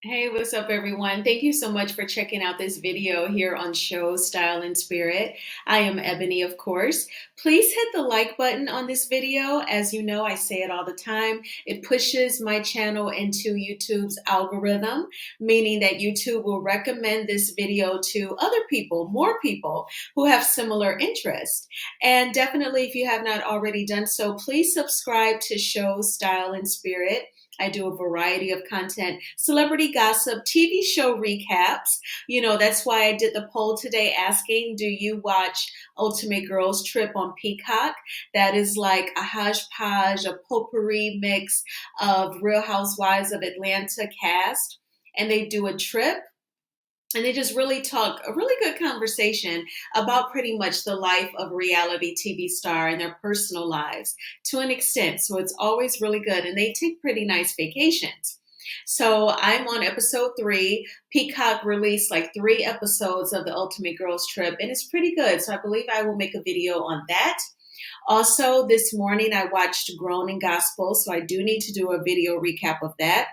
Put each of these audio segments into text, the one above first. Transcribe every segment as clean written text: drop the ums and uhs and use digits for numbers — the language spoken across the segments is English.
Hey, what's up, everyone? Thank you so much for checking out this video here on Show Style and Spirit. I am Ebony, of course. Please hit the like button on this video. As you know, I say it all the time. It pushes my channel into YouTube's algorithm, meaning that YouTube will recommend this video to other people, more people who have similar interests. And definitely, if you have not already done so, please subscribe to Show Style and Spirit. I do a variety of content, celebrity gossip, TV show recaps. That's why I did the poll today asking, do you watch Ultimate Girls Trip on Peacock? That is like a hodgepodge, a potpourri mix of Real Housewives of Atlanta cast. And they do a trip and they just really talk a really good conversation about pretty much the life of a reality TV star and their personal lives to an extent. So it's always really good. And they take pretty nice vacations. So I'm on episode 3. Peacock released like 3 episodes of the Ultimate Girls Trip, and it's pretty good. So I believe I will make a video on that. Also, this morning I watched Grown in Gospel, so I do need to do a video recap of that.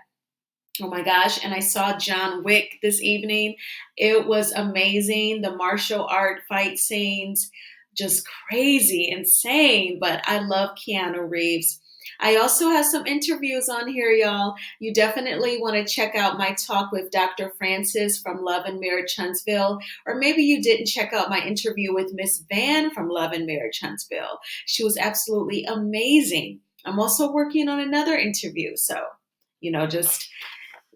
Oh my gosh. And I saw John Wick this evening. It was amazing. The martial art fight scenes, just crazy, insane. But I love Keanu Reeves. I also have some interviews on here, y'all. You definitely want to check out my talk with Dr. Francis from Love and Marriage Huntsville. Or maybe you didn't check out my interview with Miss Van from Love and Marriage Huntsville. She was absolutely amazing. I'm also working on another interview. So, just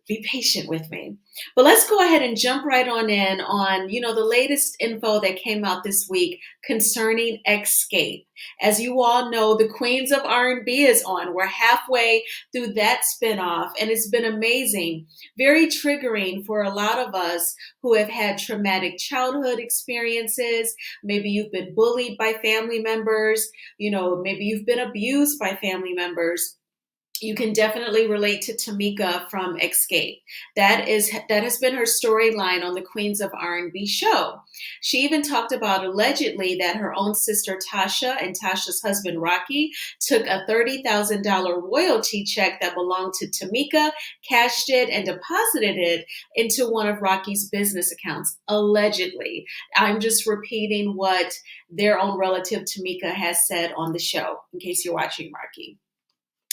be patient with me. But let's go ahead and jump right on in on, the latest info that came out this week concerning Xscape. As you all know, the Queens of R&B is on. We're halfway through that spinoff, and it's been amazing. Very triggering for a lot of us who have had traumatic childhood experiences. Maybe you've been bullied by family members. Maybe you've been abused by family members. You can definitely relate to Tamika from Xscape. That has been her storyline on the Queens of R&B show. She even talked about allegedly that her own sister Tocha and Tasha's husband Rocky took a $30,000 royalty check that belonged to Tamika, cashed it, and deposited it into one of Rocky's business accounts. Allegedly. I'm just repeating what their own relative Tamika has said on the show, in case you're watching Rocky.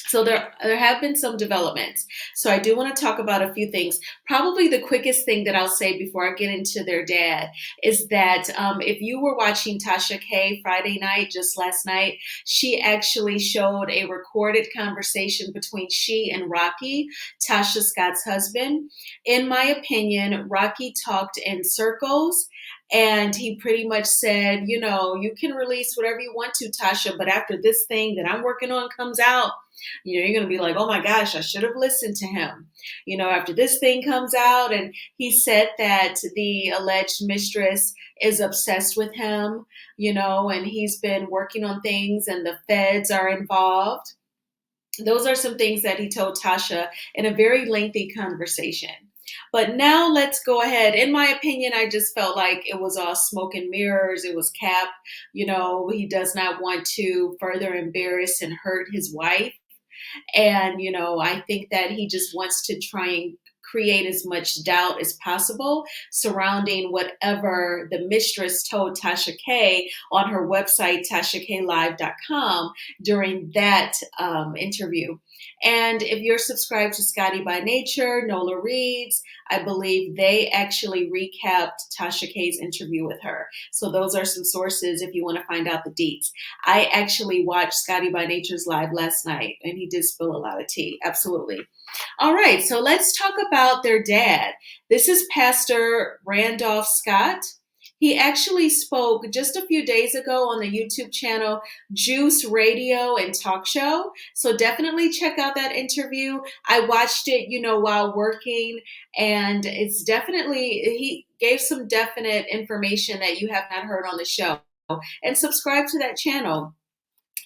So there have been some developments. So I do want to talk about a few things. Probably the quickest thing that I'll say before I get into their dad is that if you were watching Tasha K Friday night, just last night, she actually showed a recorded conversation between she and Rocky, Tasha Scott's husband. In my opinion, Rocky talked in circles. And he pretty much said, you can release whatever you want to, Tasha, but after this thing that I'm working on comes out, you're going to be like, oh my gosh, I should have listened to him. After this thing comes out. And he said that the alleged mistress is obsessed with him, and he's been working on things and the feds are involved. Those are some things that he told Tasha in a very lengthy conversation. But now let's go ahead. In my opinion, I just felt like it was all smoke and mirrors. It was cap. He does not want to further embarrass and hurt his wife. And, I think that he just wants to try and create as much doubt as possible surrounding whatever the mistress told Tasha K on her website, TashaKLive.com, during that interview. And if you're subscribed to Scotty by Nature, Nola Reads, I believe they actually recapped Tasha K's interview with her. So those are some sources if you want to find out the deets. I actually watched Scotty by Nature's live last night, and he did spill a lot of tea. Absolutely. All right, so let's talk about their dad. This is Pastor Randolph Scott. He actually spoke just a few days ago on the YouTube channel Juice Radio and Talk Show. So definitely check out that interview. I watched it, while working, and it's definitely, he gave some definite information that you have not heard on the show. And subscribe to that channel.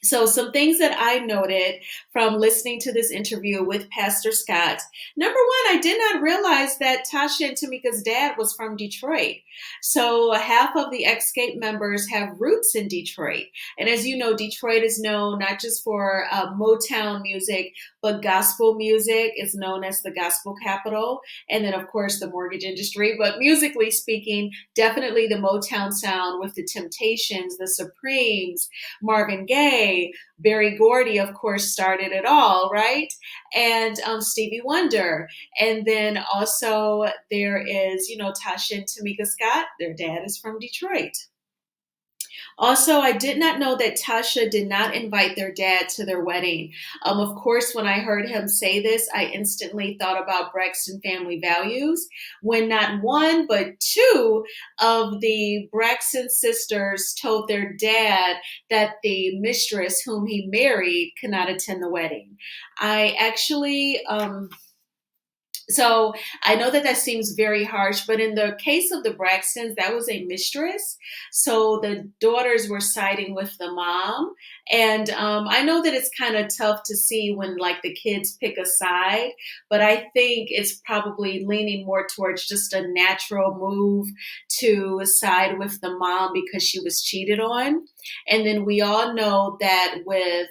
So some things that I noted from listening to this interview with Pastor Scott. Number one, I did not realize that Tasha and Tamika's dad was from Detroit. So half of the Xscape members have roots in Detroit. And as you know, Detroit is known not just for Motown music, but gospel music is known as the gospel capital. And then, of course, the mortgage industry. But musically speaking, definitely the Motown sound with the Temptations, the Supremes, Marvin Gaye, Berry Gordy, of course, started it all, right? And Stevie Wonder. And then also there is, Tasha and Tamika Scott. Their dad is from Detroit. Also, I did not know that Tasha did not invite their dad to their wedding. Of course, when I heard him say this, I instantly thought about Braxton family values when not one, but two of the Braxton sisters told their dad that the mistress whom he married could not attend the wedding. I actually, so I know that that seems very harsh, but in the case of the Braxtons, that was a mistress. So the daughters were siding with the mom. And I know that it's kind of tough to see when like the kids pick a side, but I think it's probably leaning more towards just a natural move to side with the mom because she was cheated on. And then we all know that with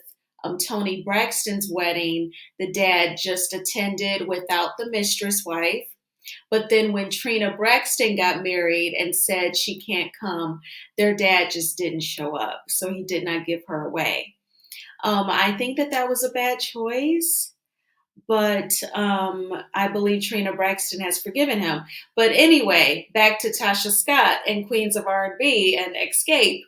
Tony Braxton's wedding, the dad just attended without the mistress wife. But then when Trina Braxton got married and said she can't come, their dad just didn't show up. So he did not give her away. I think that that was a bad choice, but I believe Trina Braxton has forgiven him. But anyway, back to Tasha Scott and Queens of R&B and Xscape.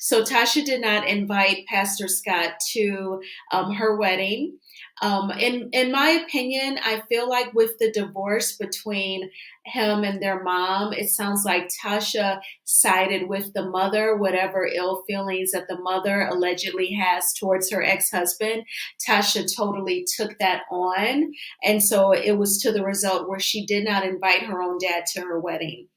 So Tasha did not invite Pastor Scott to her wedding. In my opinion, I feel like with the divorce between him and their mom, it sounds like Tasha sided with the mother, whatever ill feelings that the mother allegedly has towards her ex-husband. Tasha totally took that on. And so it was to the result where she did not invite her own dad to her wedding.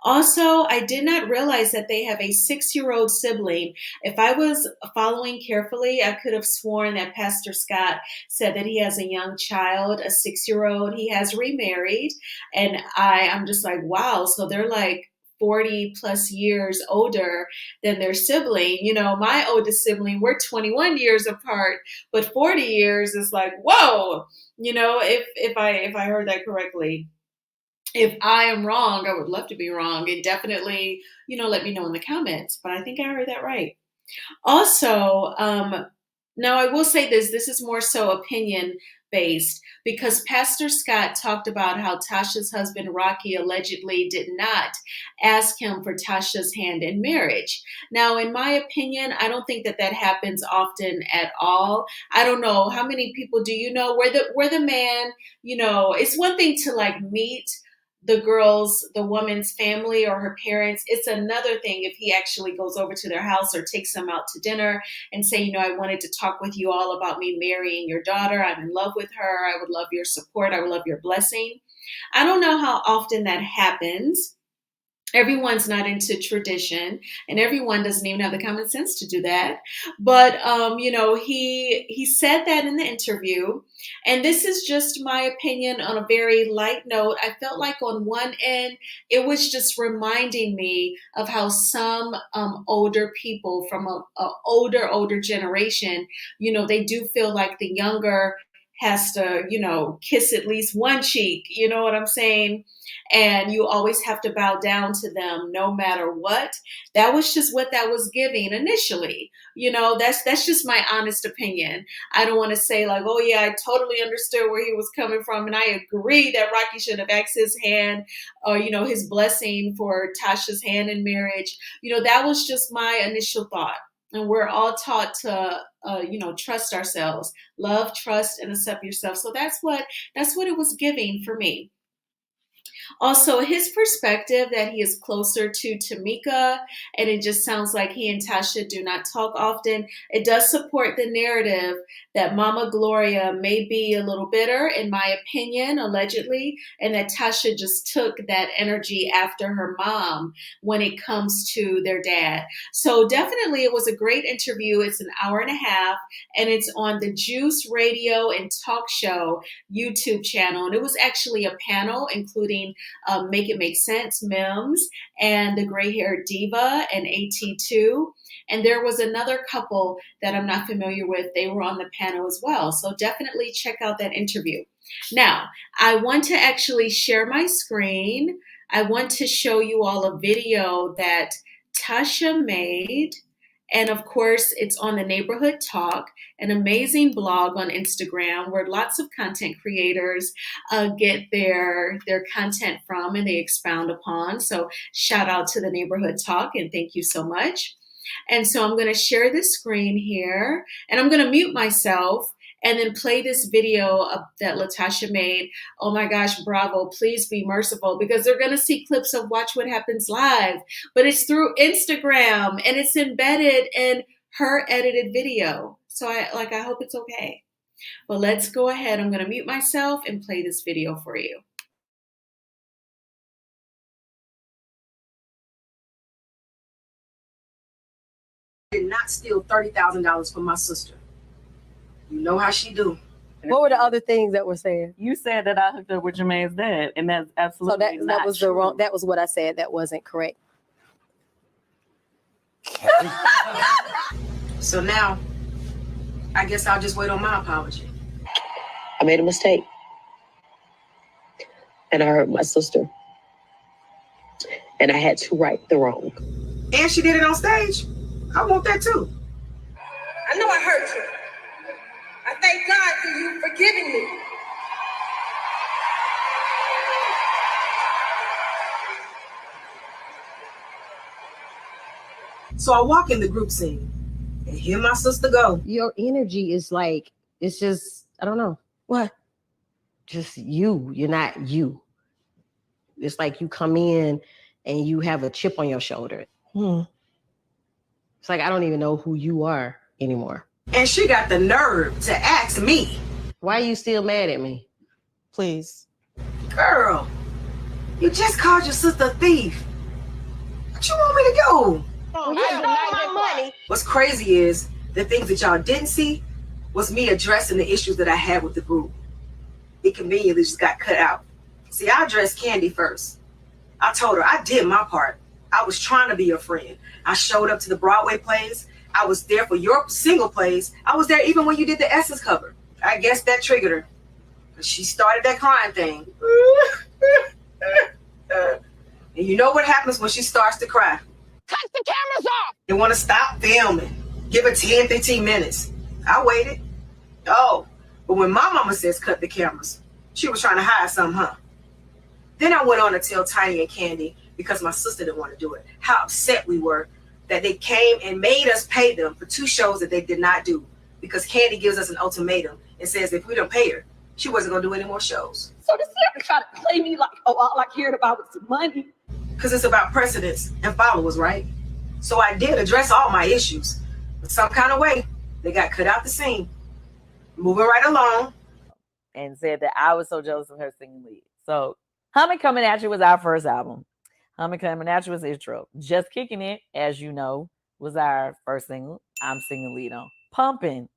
Also, I did not realize that they have a 6-year-old sibling. If I was following carefully, I could have sworn that Pastor Scott said that he has a young child, a 6-year-old. He has remarried. And I'm just like, wow. So they're like 40 plus years older than their sibling. My oldest sibling, we're 21 years apart, but 40 years is like, whoa, if I heard that correctly. If I am wrong, I would love to be wrong, and definitely, let me know in the comments. But I think I heard that right. Also, now I will say this is more so opinion based because Pastor Scott talked about how Tasha's husband Rocky allegedly did not ask him for Tasha's hand in marriage. Now, in my opinion, I don't think that that happens often at all. I don't know how many people do you know where the man, it's one thing to like meet the woman's family or her parents. It's another thing if he actually goes over to their house or takes them out to dinner and say, I wanted to talk with you all about me marrying your daughter. I'm in love with her. I would love your support. I would love your blessing. I don't know how often that happens. Everyone's not into tradition, and everyone doesn't even have the common sense to do that. But he said that in the interview, and this is just my opinion on a very light note. I felt like on one end, it was just reminding me of how some older people from a older generation, they do feel like the younger has to, kiss at least one cheek. You know what I'm saying? And you always have to bow down to them no matter what. That was just what that was giving initially. That's just my honest opinion. I don't want to say like, oh yeah, I totally understood where he was coming from, and I agree that Rocky should have asked his hand or his blessing for Tasha's hand in marriage. That was just my initial thought. And we're all taught to, trust ourselves, love, trust, and accept yourself. So that's what it was giving for me. Also, his perspective that he is closer to Tamika, and it just sounds like he and Tasha do not talk often. It does support the narrative that Mama Gloria may be a little bitter, in my opinion, allegedly, and that Tasha just took that energy after her mom when it comes to their dad. So definitely it was a great interview. It's an hour and a half, and it's on the Juice Radio and Talk Show YouTube channel. And it was actually a panel, including Make It Make Sense, Mims, and the gray haired diva and AT2. And there was another couple that I'm not familiar with. They were on the panel as well. So definitely check out that interview. Now, I want to actually share my screen. I want to show you all a video that Tocha made. And of course, it's on the Neighborhood Talk, an amazing blog on Instagram where lots of content creators get their content from and they expound upon. So shout out to the Neighborhood Talk and thank you so much. And so I'm going to share this screen here and I'm going to mute myself and then play this video that Latasha made. Oh my gosh, bravo, please be merciful because they're gonna see clips of Watch What Happens Live, but it's through Instagram and it's embedded in her edited video. So I hope it's okay. But let's go ahead, I'm gonna mute myself and play this video for you. Did not steal $30,000 from my sister. You know how she do. What were the other things that were said? You said that I hooked up with Jermaine's dad, and that's absolutely so that was true. the wrong. That was what I said. That wasn't correct. So now, I guess I'll just wait on my apology. I made a mistake. And I hurt my sister. And I had to right the wrong. And she did it on stage. I want that too. I know I hurt you. I thank God for you forgiving me. So I walk in the group scene and hear my sister go. Your energy is like, it's just, I don't know. What? Just you. You're not you. It's like you come in and you have a chip on your shoulder. It's like, I don't even know who you are anymore. And she got the nerve to ask me. Why are you still mad at me? Please. Girl, you just called your sister a thief. What you want me to do? Well, you stole my money. What's crazy is the things that y'all didn't see was me addressing the issues that I had with the group. It conveniently just got cut out. See, I addressed Kandi first. I told her I did my part. I was trying to be your friend. I showed up to the Broadway plays. I was there for your single plays. I was there even when you did the Essence cover. I guess that triggered her. She started that crying thing. And you know what happens when she starts to cry? Cut the cameras off! They want to stop filming. Give her 10, 15 minutes. I waited. Oh, but when my mama says cut the cameras, she was trying to hide something, huh? Then I went on to tell Tiny and Kandi, because my sister didn't want to do it, how upset we were that they came and made us pay them for 2 shows that they did not do. Because Kandi gives us an ultimatum and says if we don't pay her, she wasn't going to do any more shows. So this nigga try to play me like, oh, all I cared about was the money. Because it's about precedents and followers, right? So I did address all my issues. But some kind of way, they got cut out the scene. Moving right along. And said that I was so jealous of her singing lead. So Humming Coming At You was our first album. Humming Coming At You was intro. Just Kicking It, as you know, was our first single. I'm singing lead on. Pumping,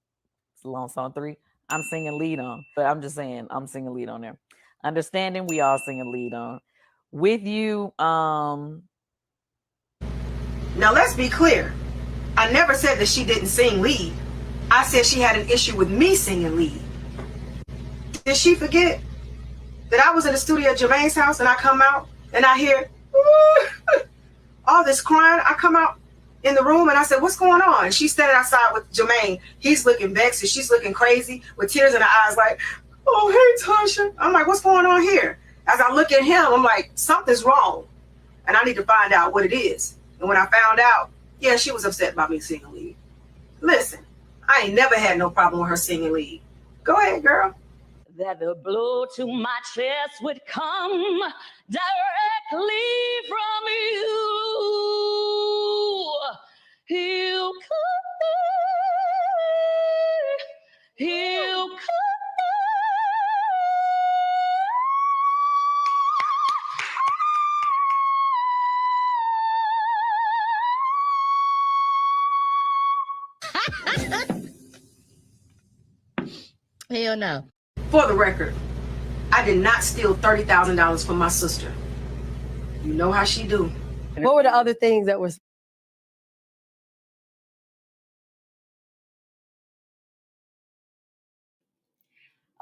it's a long song 3. I'm singing lead on. But I'm just saying, I'm singing lead on there. Understanding, we all sing a lead on. With You, Now let's be clear. I never said that she didn't sing lead. I said she had an issue with me singing lead. Did she forget that I was in the studio at Jermaine's house and I come out and I hear all this crying? I come out in the room and I said, what's going on? And she's standing outside with Jermaine. He's looking vexed and she's looking crazy with tears in her eyes like, oh, hey, Tocha. I'm like, what's going on here? As I look at him, I'm like, something's wrong. And I need to find out what it is. And when I found out, yeah, she was upset about me singing lead. Listen, I ain't never had no problem with her singing lead. Go ahead, girl. That the blow to my chest would come directly from you. You could, you could. Hell no. For the record, I did not steal $30,000 from my sister. You know how she do. What were the other things that was?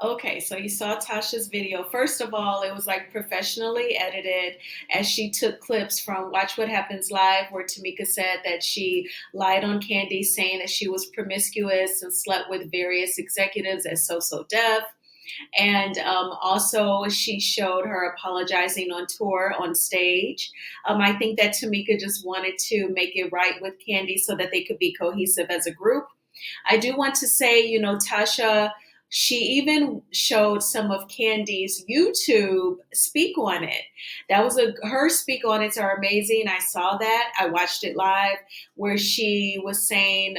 Okay, so you saw Tasha's video. First of all, it was like professionally edited as she took clips from Watch What Happens Live, where Tamika said that she lied on Kandi, saying that she was promiscuous and slept with various executives at So Def. And also, she showed her apologizing on tour on stage. I think that Tamika just wanted to make it right with Kandi so that they could be cohesive as a group. I do want to say, Tasha, she even showed some of Kandi's YouTube speak on it. That was her speak on it's are amazing. I saw that. I watched it live where she was saying,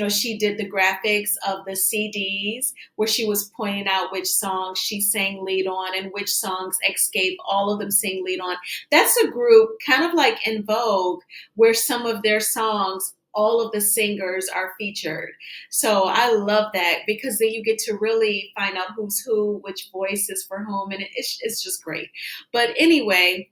she did the graphics of the CDs where she was pointing out which songs she sang lead on and which songs Xscape, all of them sing lead on. That's a group kind of like In Vogue where some of their songs, all of the singers are featured. So I love that because then you get to really find out who's who, which voice is for whom, and it's just great. But anyway,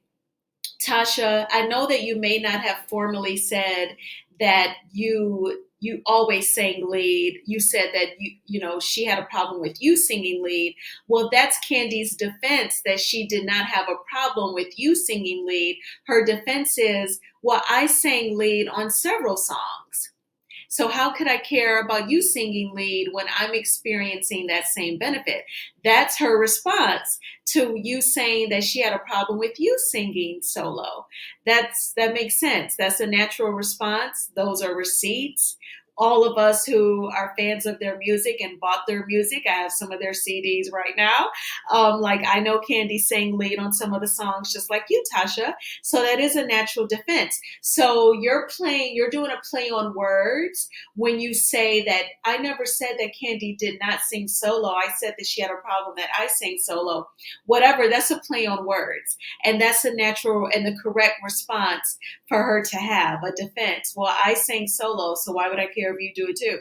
Tasha, I know that you may not have formally said that you always sang lead. You said that she had a problem with you singing lead. Well, that's Kandi's defense that she did not have a problem with you singing lead. Her defense is, well, I sang lead on several songs. So how could I care about you singing lead when I'm experiencing that same benefit? That's her response to you saying that she had a problem with you singing solo. That makes sense. That's a natural response. Those are receipts. All of us who are fans of their music and bought their music, I have some of their CDs right now. Like I know Kandi sang lead on some of the songs just like you, Tasha. So that is a natural defense. So you're doing a play on words when you say that I never said that Kandi did not sing solo. I said that she had a problem that I sang solo. Whatever, that's a play on words. And that's a natural and the correct response for her to have, a defense. Well, I sang solo, so why would I care if you do it too?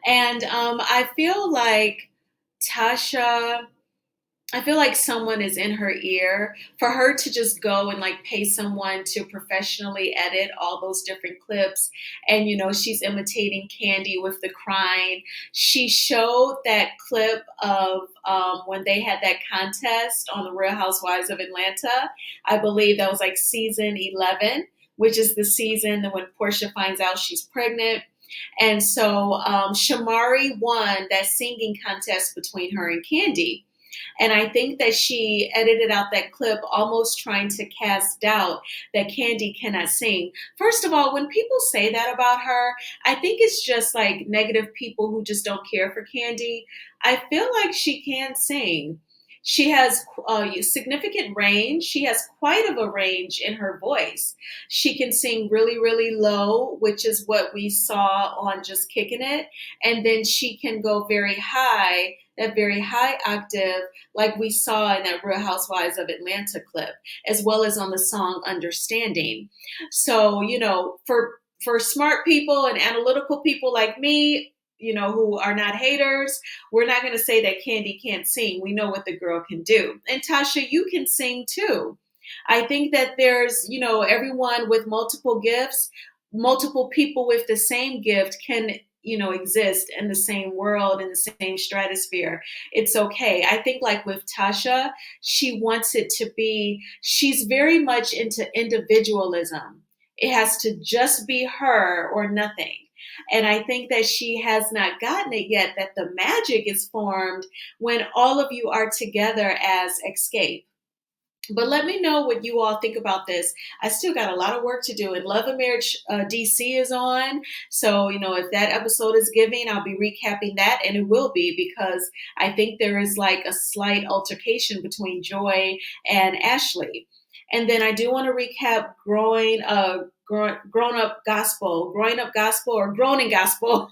And I feel like Tasha, I feel like someone is in her ear for her to just go and like pay someone to professionally edit all those different clips. And, she's imitating Kandi with the crying. She showed that clip of when they had that contest on the Real Housewives of Atlanta. I believe that was like season 11, which is the season when Portia finds out she's pregnant. And so Shamari won that singing contest between her and Kandi. And I think that she edited out that clip almost trying to cast doubt that Kandi cannot sing. First of all, when people say that about her, I think it's just like negative people who just don't care for Kandi. I feel like she can sing. She has significant range. She has quite of a range in her voice. She can sing really, really low, which is what we saw on Just Kicking It. And then she can go very high, that very high octave, like we saw in that Real Housewives of Atlanta clip, as well as on the song Understanding. So, for smart people and analytical people like me, who are not haters, we're not going to say that Kandi can't sing. We know what the girl can do. And Tasha, you can sing too. I think that there's, everyone with multiple gifts, multiple people with the same gift can, exist in the same world, in the same stratosphere. It's okay. I think like with Tasha, she wants it to be, she's very much into individualism. It has to just be her or nothing. And I think that she has not gotten it yet, that the magic is formed when all of you are together as Xscape. But let me know what you all think about this. I still got a lot of work to do. And Love and Marriage DC is on. So, if that episode is giving, I'll be recapping that. And it will be because I think there is like a slight altercation between Joy and Ashley. And then I do want to recap Growing Up Gospel or Grown in Gospel.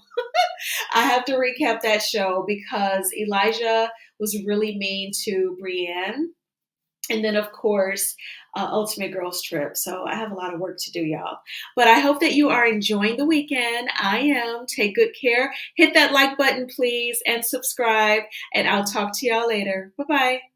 I have to recap that show because Elijah was really mean to Brienne. And then, of course, Ultimate Girls Trip. So I have a lot of work to do, y'all. But I hope that you are enjoying the weekend. I am. Take good care. Hit that like button, please, and subscribe. And I'll talk to y'all later. Bye-bye.